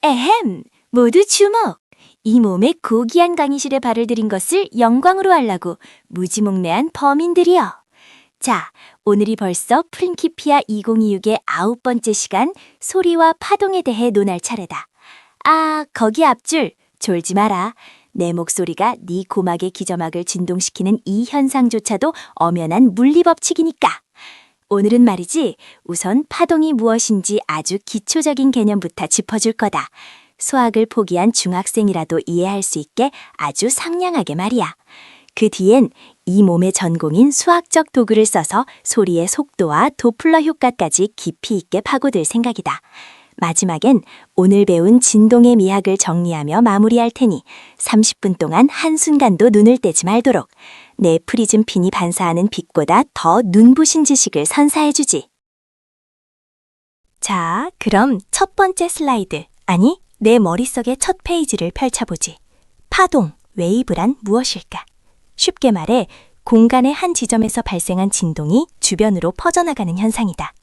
에헴, 모두 주목! 이 몸에 고귀한 강의실에 발을 들인 것을 영광으로 하려고 무지몽매한 범인들이여. 자, 오늘이 벌써 프린키피아 2026의 9번째 시간 소리와 파동에 대해 논할 차례다. 아, 거기 앞줄, 졸지 마라. 내 목소리가 네 고막의 기저막을 진동시키는 이 현상조차도 엄연한 물리법칙이니까. 오늘은 말이지, 우선 파동이 무엇인지 아주 기초적인 개념부터 짚어줄 거다. 수학을 포기한 중학생이라도 이해할 수 있게 아주 상냥하게 말이야. 그 뒤엔 이 몸의 전공인 수학적 도구를 써서 소리의 속도와 도플러 효과까지 깊이 있게 파고들 생각이다. 마지막엔 오늘 배운 진동의 미학을 정리하며 마무리할 테니 30분 동안 한순간도 눈을 떼지 말도록 내 프리즘 핀이 반사하는 빛보다 더 눈부신 지식을 선사해주지. 자, 그럼 첫 번째 슬라이드, 아니, 내 머릿속의 첫 페이지를 펼쳐보지. 파동, 웨이브란 무엇일까? 쉽게 말해 공간의 한 지점에서 발생한 진동이 주변으로 퍼져나가는 현상이다.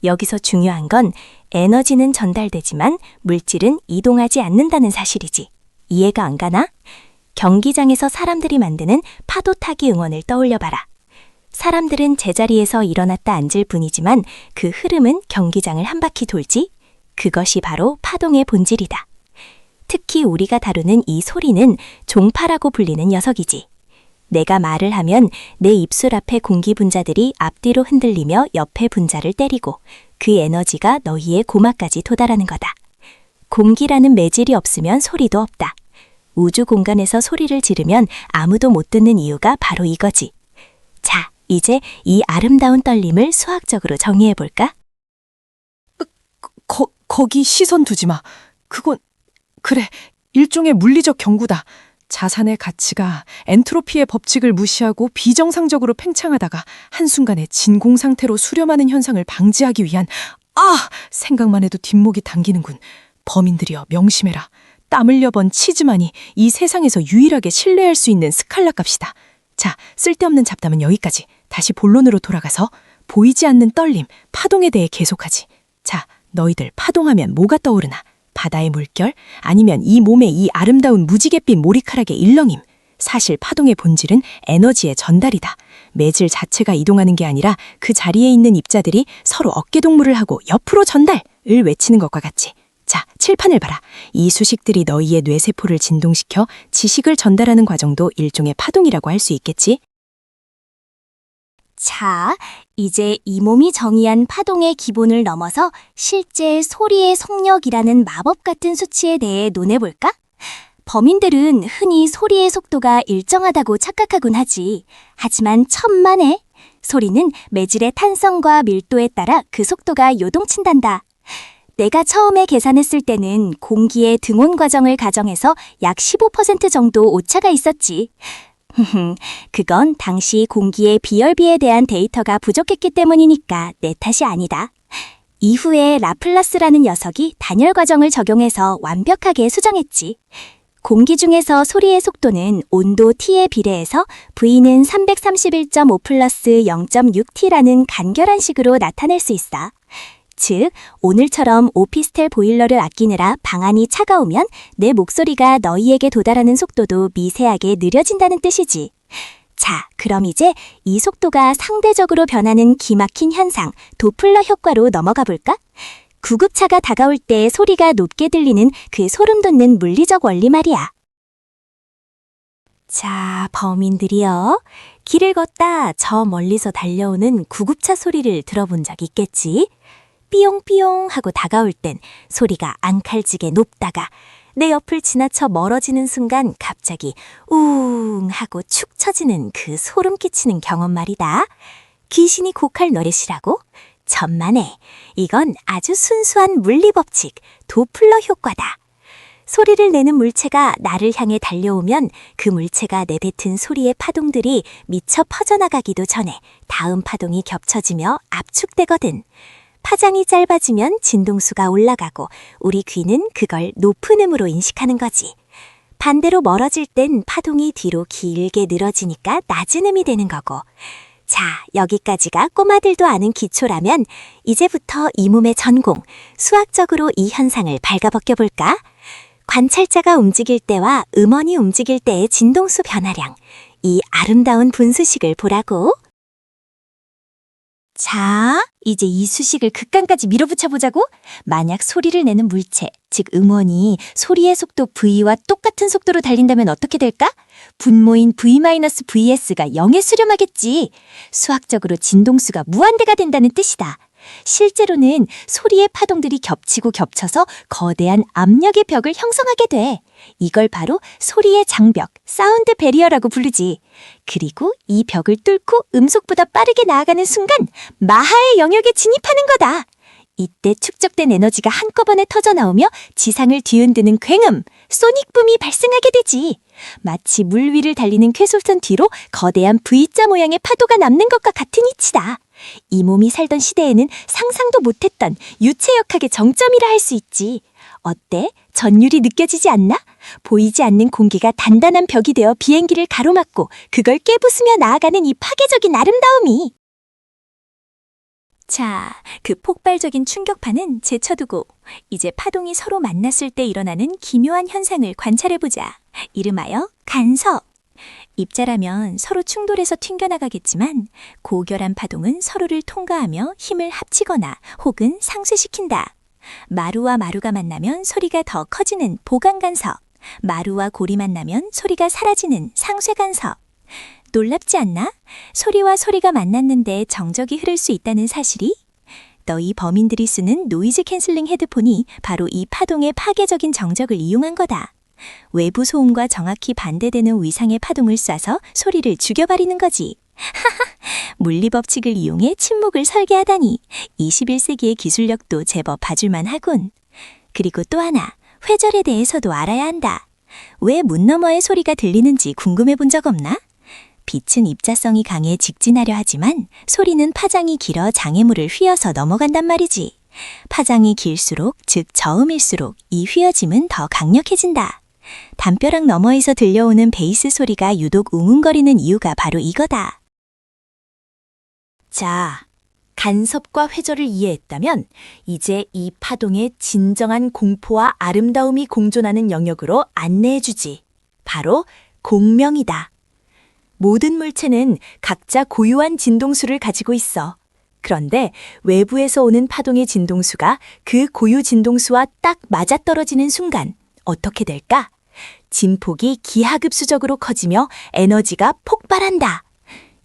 여기서 중요한 건 에너지는 전달되지만 물질은 이동하지 않는다는 사실이지. 이해가 안 가나? 경기장에서 사람들이 만드는 파도 타기 응원을 떠올려봐라. 사람들은 제자리에서 일어났다 앉을 뿐이지만 그 흐름은 경기장을 한 바퀴 돌지? 그것이 바로 파동의 본질이다. 특히 우리가 다루는 이 소리는 종파라고 불리는 녀석이지. 내가 말을 하면 내 입술 앞의 공기 분자들이 앞뒤로 흔들리며 옆의 분자를 때리고 그 에너지가 너희의 고막까지 도달하는 거다. 공기라는 매질이 없으면 소리도 없다. 우주 공간에서 소리를 지르면 아무도 못 듣는 이유가 바로 이거지. 자, 이제 이 아름다운 떨림을 수학적으로 정의해볼까? 거기 시선 두지 마. 그건, 그래, 일종의 물리적 경구다. 자산의 가치가 엔트로피의 법칙을 무시하고 비정상적으로 팽창하다가 한순간에 진공 상태로 수렴하는 현상을 방지하기 위한, 생각만 해도 뒷목이 당기는군. 범인들이여 명심해라. 땀 흘려번 치즈만이 이 세상에서 유일하게 신뢰할 수 있는 스칼라 값이다. 자, 쓸데없는 잡담은 여기까지. 다시 본론으로 돌아가서 보이지 않는 떨림, 파동에 대해 계속하지. 자, 너희들 파동하면 뭐가 떠오르나? 바다의 물결? 아니면 이 몸의 이 아름다운 무지갯빛 머리카락의 일렁임? 사실 파동의 본질은 에너지의 전달이다. 매질 자체가 이동하는 게 아니라 그 자리에 있는 입자들이 서로 어깨동무를 하고 옆으로 전달을 외치는 것과 같이. 자, 칠판을 봐라. 이 수식들이 너희의 뇌세포를 진동시켜 지식을 전달하는 과정도 일종의 파동이라고 할 수 있겠지? 자, 이제 이 몸이 정의한 파동의 기본을 넘어서 실제 소리의 속력이라는 마법 같은 수치에 대해 논해볼까? 범인들은 흔히 소리의 속도가 일정하다고 착각하곤 하지. 하지만 천만에 소리는 매질의 탄성과 밀도에 따라 그 속도가 요동친단다. 내가 처음에 계산했을 때는 공기의 등온 과정을 가정해서 약 15% 정도 오차가 있었지. 그건 당시 공기의 비열비에 대한 데이터가 부족했기 때문이니까 내 탓이 아니다. 이후에 라플라스라는 녀석이 단열 과정을 적용해서 완벽하게 수정했지. 공기 중에서 소리의 속도는 온도 T에 비례해서 V는 331.5 플러스 0.6T라는 간결한 식으로 나타낼 수 있어. 즉, 오늘처럼 오피스텔 보일러를 아끼느라 방안이 차가우면 내 목소리가 너희에게 도달하는 속도도 미세하게 느려진다는 뜻이지. 자, 그럼 이제 이 속도가 상대적으로 변하는 기막힌 현상, 도플러 효과로 넘어가 볼까? 구급차가 다가올 때 소리가 높게 들리는 그 소름 돋는 물리적 원리 말이야. 자, 범인들이여. 길을 걷다 저 멀리서 달려오는 구급차 소리를 들어본 적 있겠지? 삐용삐용 하고 다가올 땐 소리가 앙칼지게 높다가 내 옆을 지나쳐 멀어지는 순간 갑자기 우웅 하고 축 처지는 그 소름 끼치는 경험 말이다. 귀신이 곡할 노래시라고? 천만에. 이건 아주 순수한 물리법칙, 도플러 효과다. 소리를 내는 물체가 나를 향해 달려오면 그 물체가 내뱉은 소리의 파동들이 미처 퍼져나가기도 전에 다음 파동이 겹쳐지며 압축되거든. 파장이 짧아지면 진동수가 올라가고 우리 귀는 그걸 높은 음으로 인식하는 거지. 반대로 멀어질 땐 파동이 뒤로 길게 늘어지니까 낮은 음이 되는 거고. 자, 여기까지가 꼬마들도 아는 기초라면 이제부터 이 몸의 전공, 수학적으로 이 현상을 발가벗겨볼까? 관찰자가 움직일 때와 음원이 움직일 때의 진동수 변화량, 이 아름다운 분수식을 보라고. 자, 이제 이 수식을 극강까지 밀어붙여보자고? 만약 소리를 내는 물체, 즉 음원이 소리의 속도 V와 똑같은 속도로 달린다면 어떻게 될까? 분모인 V-VS가 0에 수렴하겠지. 수학적으로 진동수가 무한대가 된다는 뜻이다. 실제로는 소리의 파동들이 겹치고 겹쳐서 거대한 압력의 벽을 형성하게 돼. 이걸 바로 소리의 장벽, 사운드 배리어라고 부르지. 그리고 이 벽을 뚫고 음속보다 빠르게 나아가는 순간 마하의 영역에 진입하는 거다. 이때 축적된 에너지가 한꺼번에 터져나오며 지상을 뒤흔드는 굉음, 소닉붐이 발생하게 되지. 마치 물 위를 달리는 쾌솔선 뒤로 거대한 V자 모양의 파도가 남는 것과 같은 이치다. 이 몸이 살던 시대에는 상상도 못했던 유체역학의 정점이라 할 수 있지. 어때? 전율이 느껴지지 않나? 보이지 않는 공기가 단단한 벽이 되어 비행기를 가로막고 그걸 깨부수며 나아가는 이 파괴적인 아름다움이. 자, 그 폭발적인 충격파는 제쳐두고 이제 파동이 서로 만났을 때 일어나는 기묘한 현상을 관찰해보자. 이름하여 간섭. 입자라면 서로 충돌해서 튕겨나가겠지만 고결한 파동은 서로를 통과하며 힘을 합치거나 혹은 상쇄시킨다. 마루와 마루가 만나면 소리가 더 커지는 보강간섭, 마루와 골이 만나면 소리가 사라지는 상쇄간섭. 놀랍지 않나? 소리와 소리가 만났는데 정적이 흐를 수 있다는 사실이? 너희 범인들이 쓰는 노이즈 캔슬링 헤드폰이 바로 이 파동의 파괴적인 정적을 이용한 거다. 외부 소음과 정확히 반대되는 위상의 파동을 쏴서 소리를 죽여버리는 거지. 물리법칙을 이용해 침묵을 설계하다니 21세기의 기술력도 제법 봐줄만 하군. 그리고 또 하나, 회절에 대해서도 알아야 한다. 왜 문 너머의 소리가 들리는지 궁금해 본 적 없나? 빛은 입자성이 강해 직진하려 하지만 소리는 파장이 길어 장애물을 휘어서 넘어간단 말이지. 파장이 길수록, 즉 저음일수록 이 휘어짐은 더 강력해진다. 담벼락 너머에서 들려오는 베이스 소리가 유독 웅웅거리는 이유가 바로 이거다. 자, 간섭과 회절을 이해했다면 이제 이 파동의 진정한 공포와 아름다움이 공존하는 영역으로 안내해주지. 바로 공명이다. 모든 물체는 각자 고유한 진동수를 가지고 있어. 그런데 외부에서 오는 파동의 진동수가 그 고유 진동수와 딱 맞아떨어지는 순간 어떻게 될까? 진폭이 기하급수적으로 커지며 에너지가 폭발한다.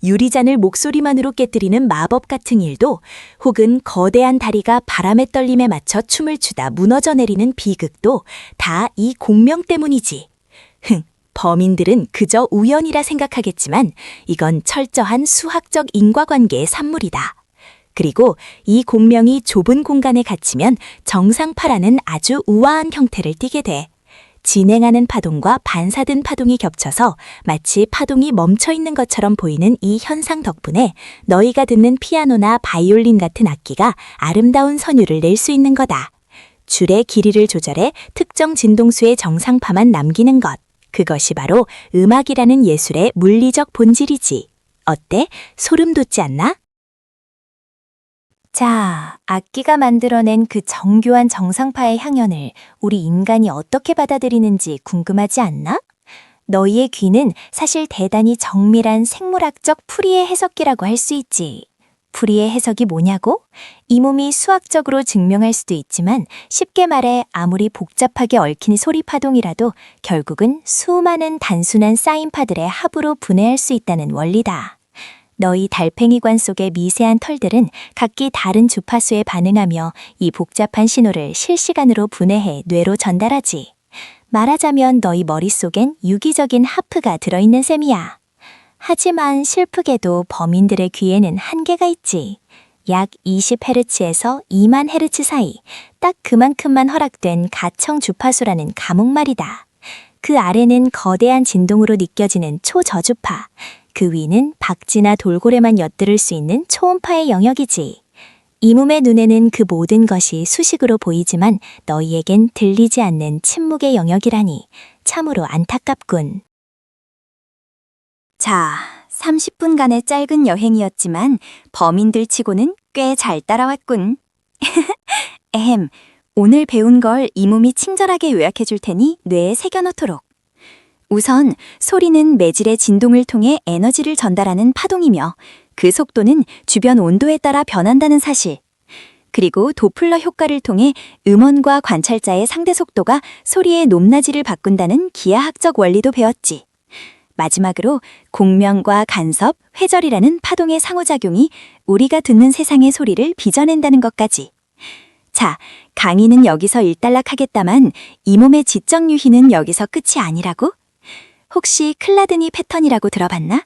유리잔을 목소리만으로 깨뜨리는 마법 같은 일도, 혹은 거대한 다리가 바람의 떨림에 맞춰 춤을 추다 무너져 내리는 비극도 다 이 공명 때문이지. 범인들은 그저 우연이라 생각하겠지만 이건 철저한 수학적 인과관계의 산물이다. 그리고 이 공명이 좁은 공간에 갇히면 정상파라는 아주 우아한 형태를 띠게 돼. 진행하는 파동과 반사된 파동이 겹쳐서 마치 파동이 멈춰 있는 것처럼 보이는 이 현상 덕분에 너희가 듣는 피아노나 바이올린 같은 악기가 아름다운 선율을 낼 수 있는 거다. 줄의 길이를 조절해 특정 진동수의 정상파만 남기는 것. 그것이 바로 음악이라는 예술의 물리적 본질이지. 어때? 소름 돋지 않나? 자, 악기가 만들어낸 그 정교한 정상파의 향연을 우리 인간이 어떻게 받아들이는지 궁금하지 않나? 너희의 귀는 사실 대단히 정밀한 생물학적 풀이의 해석기라고 할 수 있지. 풀이의 해석이 뭐냐고? 이 몸이 수학적으로 증명할 수도 있지만 쉽게 말해 아무리 복잡하게 얽힌 소리 파동이라도 결국은 수많은 단순한 사인파들의 합으로 분해할 수 있다는 원리다. 너희 달팽이관 속의 미세한 털들은 각기 다른 주파수에 반응하며 이 복잡한 신호를 실시간으로 분해해 뇌로 전달하지. 말하자면 너희 머릿속엔 유기적인 하프가 들어있는 셈이야. 하지만 슬프게도 범인들의 귀에는 한계가 있지. 약 20Hz에서 2만 Hz 사이, 딱 그만큼만 허락된 가청 주파수라는 감옥말이다. 그 아래는 거대한 진동으로 느껴지는 초저주파, 그 위는 박쥐나 돌고래만 엿들을 수 있는 초음파의 영역이지. 이 몸의 눈에는 그 모든 것이 수식으로 보이지만 너희에겐 들리지 않는 침묵의 영역이라니 참으로 안타깝군. 자, 30분간의 짧은 여행이었지만 범인들 치고는 꽤 잘 따라왔군. 오늘 배운 걸 이 몸이 친절하게 요약해 줄 테니 뇌에 새겨넣도록. 우선 소리는 매질의 진동을 통해 에너지를 전달하는 파동이며 그 속도는 주변 온도에 따라 변한다는 사실. 그리고 도플러 효과를 통해 음원과 관찰자의 상대 속도가 소리의 높낮이를 바꾼다는 기하학적 원리도 배웠지. 마지막으로 공명과 간섭, 회절이라는 파동의 상호작용이 우리가 듣는 세상의 소리를 빚어낸다는 것까지. 자, 강의는 여기서 일단락하겠다만 이 몸의 지적 유희는 여기서 끝이 아니라고? 혹시 클라드니 패턴이라고 들어봤나?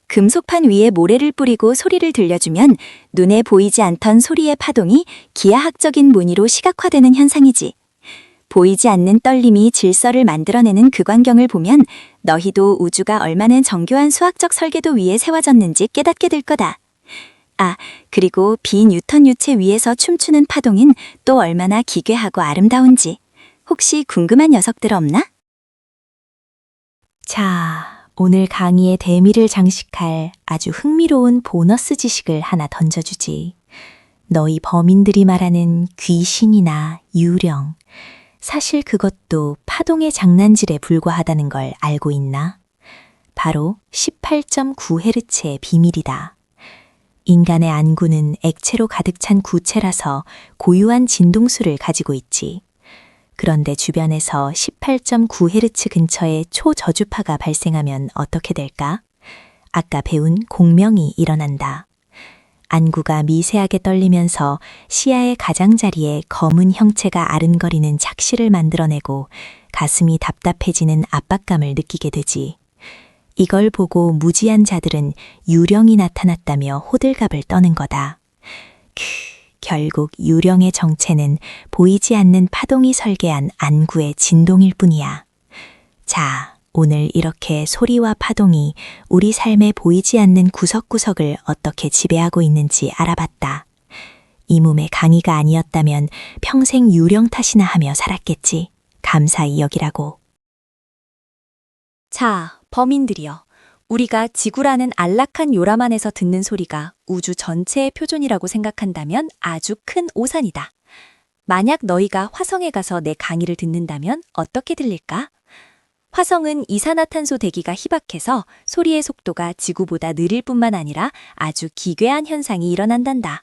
금속판 위에 모래를 뿌리고 소리를 들려주면 눈에 보이지 않던 소리의 파동이 기하학적인 무늬로 시각화되는 현상이지. 보이지 않는 떨림이 질서를 만들어내는 그 광경을 보면 너희도 우주가 얼마나 정교한 수학적 설계도 위에 세워졌는지 깨닫게 될 거다. 아, 그리고 비뉴턴 유체 위에서 춤추는 파동은 또 얼마나 기괴하고 아름다운지. 혹시 궁금한 녀석들 없나? 자, 오늘 강의의 대미를 장식할 아주 흥미로운 보너스 지식을 하나 던져주지. 너희 범인들이 말하는 귀신이나 유령, 사실 그것도 파동의 장난질에 불과하다는 걸 알고 있나? 바로 18.9Hz의 비밀이다. 인간의 안구는 액체로 가득 찬 구체라서 고유한 진동수를 가지고 있지. 그런데 주변에서 18.9Hz 근처에 초저주파가 발생하면 어떻게 될까? 아까 배운 공명이 일어난다. 안구가 미세하게 떨리면서 시야의 가장자리에 검은 형체가 아른거리는 착시를 만들어내고 가슴이 답답해지는 압박감을 느끼게 되지. 이걸 보고 무지한 자들은 유령이 나타났다며 호들갑을 떠는 거다. 결국 유령의 정체는 보이지 않는 파동이 설계한 안구의 진동일 뿐이야. 자, 오늘 이렇게 소리와 파동이 우리 삶에 보이지 않는 구석구석을 어떻게 지배하고 있는지 알아봤다. 이 몸의 강의가 아니었다면 평생 유령 탓이나 하며 살았겠지. 감사히 여기라고. 자, 범인들이여. 우리가 지구라는 안락한 요람안에서 듣는 소리가 우주 전체의 표준이라고 생각한다면 아주 큰 오산이다. 만약 너희가 화성에 가서 내 강의를 듣는다면 어떻게 들릴까? 화성은 이산화탄소 대기가 희박해서 소리의 속도가 지구보다 느릴 뿐만 아니라 아주 기괴한 현상이 일어난단다.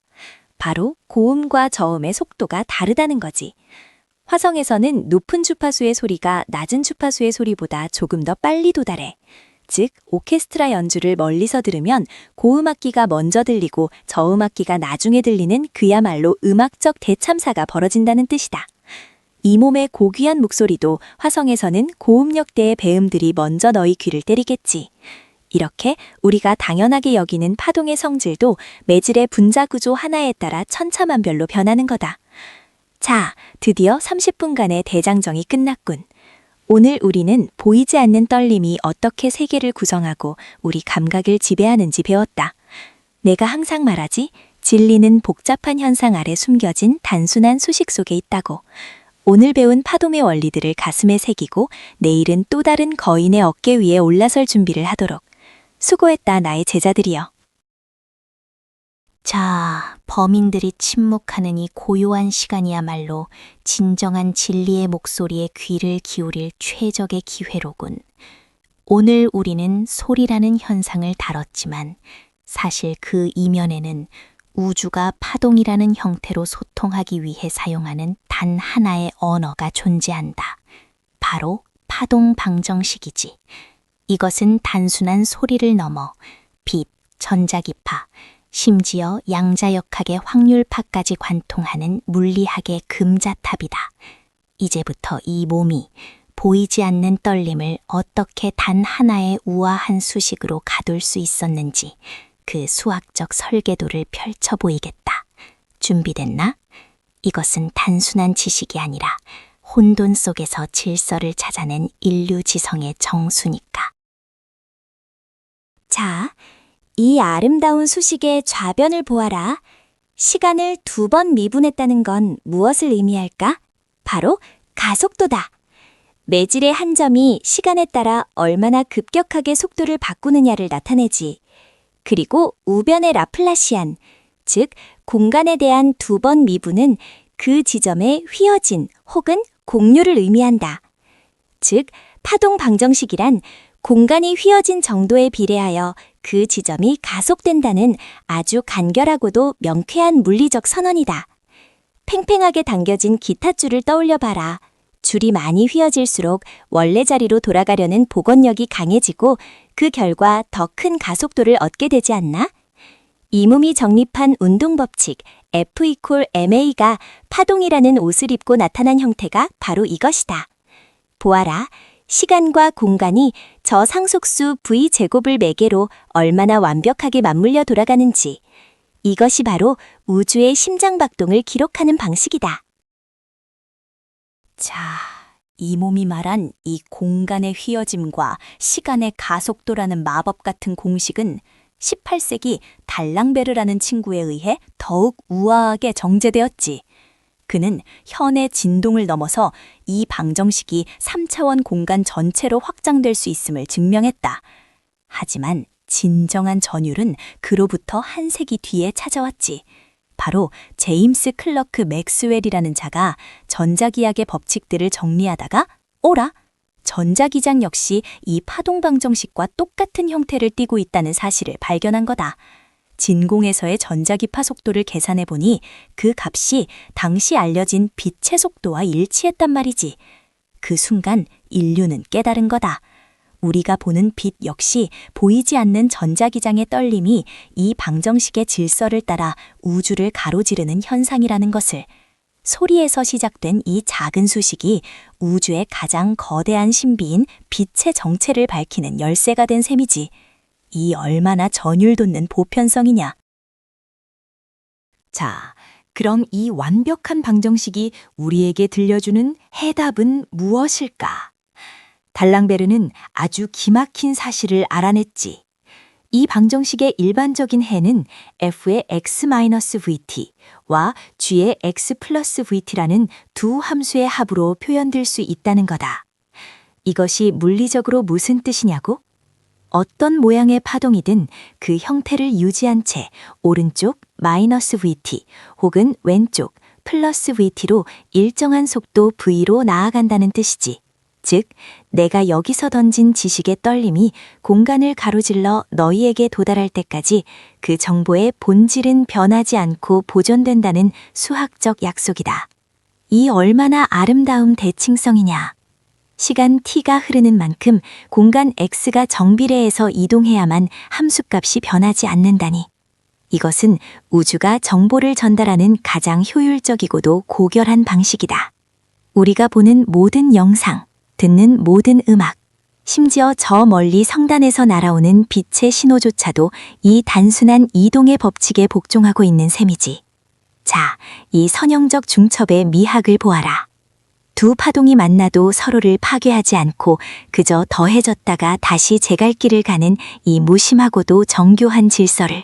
바로 고음과 저음의 속도가 다르다는 거지. 화성에서는 높은 주파수의 소리가 낮은 주파수의 소리보다 조금 더 빨리 도달해. 즉, 오케스트라 연주를 멀리서 들으면 고음악기가 먼저 들리고 저음악기가 나중에 들리는 그야말로 음악적 대참사가 벌어진다는 뜻이다. 이 몸의 고귀한 목소리도 화성에서는 고음역대의 배음들이 먼저 너희 귀를 때리겠지. 이렇게 우리가 당연하게 여기는 파동의 성질도 매질의 분자 구조 하나에 따라 천차만별로 변하는 거다. 자, 드디어 30분간의 대장정이 끝났군. 오늘 우리는 보이지 않는 떨림이 어떻게 세계를 구성하고 우리 감각을 지배하는지 배웠다. 내가 항상 말하지, 진리는 복잡한 현상 아래 숨겨진 단순한 수식 속에 있다고. 오늘 배운 파동의 원리들을 가슴에 새기고 내일은 또 다른 거인의 어깨 위에 올라설 준비를 하도록. 수고했다, 나의 제자들이여. 자, 범인들이 침묵하는 이 고요한 시간이야말로 진정한 진리의 목소리에 귀를 기울일 최적의 기회로군. 오늘 우리는 소리라는 현상을 다뤘지만 사실 그 이면에는 우주가 파동이라는 형태로 소통하기 위해 사용하는 단 하나의 언어가 존재한다. 바로 파동 방정식이지. 이것은 단순한 소리를 넘어 빛, 전자기파, 심지어 양자역학의 확률파까지 관통하는 물리학의 금자탑이다. 이제부터 이 몸이 보이지 않는 떨림을 어떻게 단 하나의 우아한 수식으로 가둘 수 있었는지 그 수학적 설계도를 펼쳐 보이겠다. 준비됐나? 이것은 단순한 지식이 아니라 혼돈 속에서 질서를 찾아낸 인류 지성의 정수니까. 자, 이 아름다운 수식의 좌변을 보아라. 시간을 2번 미분했다는 건 무엇을 의미할까? 바로 가속도다. 매질의 한 점이 시간에 따라 얼마나 급격하게 속도를 바꾸느냐를 나타내지. 그리고 우변의 라플라시안, 즉 공간에 대한 두 번 미분은 그 지점에 휘어진 혹은 공류를 의미한다. 즉 파동 방정식이란 공간이 휘어진 정도에 비례하여 그 지점이 가속된다는 아주 간결하고도 명쾌한 물리적 선언이다. 팽팽하게 당겨진 기타 줄을 떠올려 봐라. 줄이 많이 휘어질수록 원래 자리로 돌아가려는 복원력이 강해지고 그 결과 더 큰 가속도를 얻게 되지 않나? 이 몸이 정립한 운동법칙 F=ma가 파동이라는 옷을 입고 나타난 형태가 바로 이것이다. 보아라. 시간과 공간이 저 상속수 V제곱을 매개로 얼마나 완벽하게 맞물려 돌아가는지. 이것이 바로 우주의 심장박동을 기록하는 방식이다. 자, 이 몸이 말한 이 공간의 휘어짐과 시간의 가속도라는 마법 같은 공식은 18세기 달랑베르라는 친구에 의해 더욱 우아하게 정제되었지. 그는 현의 진동을 넘어서 이 방정식이 3차원 공간 전체로 확장될 수 있음을 증명했다. 하지만 진정한 전율은 그로부터 한 세기 뒤에 찾아왔지. 바로 제임스 클러크 맥스웰이라는 자가 전자기학의 법칙들을 정리하다가 오라! 전자기장 역시 이 파동 방정식과 똑같은 형태를 띠고 있다는 사실을 발견한 거다. 진공에서의 전자기파 속도를 계산해 보니 그 값이 당시 알려진 빛의 속도와 일치했단 말이지. 그 순간 인류는 깨달은 거다. 우리가 보는 빛 역시 보이지 않는 전자기장의 떨림이 이 방정식의 질서를 따라 우주를 가로지르는 현상이라는 것을. 소리에서 시작된 이 작은 수식이 우주의 가장 거대한 신비인 빛의 정체를 밝히는 열쇠가 된 셈이지. 이 얼마나 전율 돋는 보편성이냐. 자, 그럼 이 완벽한 방정식이 우리에게 들려주는 해답은 무엇일까? 달랑베르는 아주 기막힌 사실을 알아냈지. 이 방정식의 일반적인 해는 F의 x-vt와 G의 x+vt라는 두 함수의 합으로 표현될 수 있다는 거다. 이것이 물리적으로 무슨 뜻이냐고? 어떤 모양의 파동이든 그 형태를 유지한 채 오른쪽 -vt 혹은 왼쪽 +vt로 일정한 속도 v로 나아간다는 뜻이지. 즉, 내가 여기서 던진 지식의 떨림이 공간을 가로질러 너희에게 도달할 때까지 그 정보의 본질은 변하지 않고 보존된다는 수학적 약속이다. 이 얼마나 아름다운 대칭성이냐. 시간 t가 흐르는 만큼 공간 x가 정비례해서 이동해야만 함수값이 변하지 않는다니. 이것은 우주가 정보를 전달하는 가장 효율적이고도 고결한 방식이다. 우리가 보는 모든 영상, 듣는 모든 음악, 심지어 저 멀리 성단에서 날아오는 빛의 신호조차도 이 단순한 이동의 법칙에 복종하고 있는 셈이지. 자, 이 선형적 중첩의 미학을 보아라. 두 파동이 만나도 서로를 파괴하지 않고 그저 더해졌다가 다시 제갈 길을 가는 이 무심하고도 정교한 질서를.